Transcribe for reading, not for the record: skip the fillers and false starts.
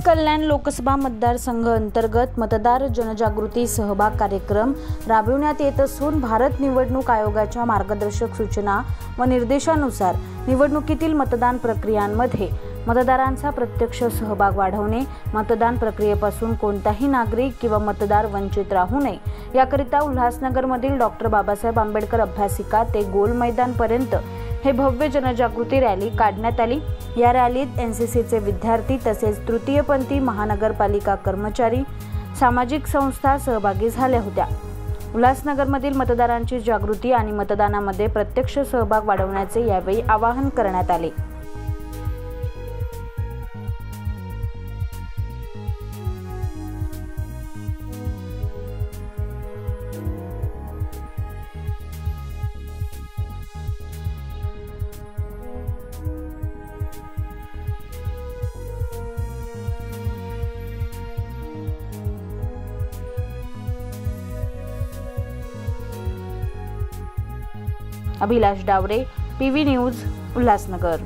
कल्याण लोकसभा मतदारसंघ अंतर्गत मतदार जनजागृती सहभाग कार्यक्रम राबविण्यात येत असून भारत निवडणूक आयोगाच्या मार्गदर्शक सूचना व निर्देशानुसार निवडणुकीतील मतदान प्रक्रियांमध्ये मतदारांचा प्रत्यक्ष सहभाग वाढवणे, मतदान प्रक्रियेपासून कोणताही नागरिक किंवा मतदार वंचित राहू नये याकरिता उल्हासनगरमधील डॉक्टर बाबासाहेब आंबेडकर अभ्यासिका ते गोल मैदान पर्यंत हे भव्य जनजागृती रॅली काढण्यात आली। या रॅलीत एनसीसीचे विद्यार्थी तसेच तृतीयपंथी महानगरपालिका कर्मचारी, सामाजिक संस्था सहभागी झाल्या होत्या। उल्हासनगरमधील मतदारांची जागृती आणि मतदानामध्ये प्रत्यक्ष सहभाग वाढवण्याचे यावेळी आवाहन करण्यात आले। अभिलाष डावरे, PV न्यूज, उल्हासनगर।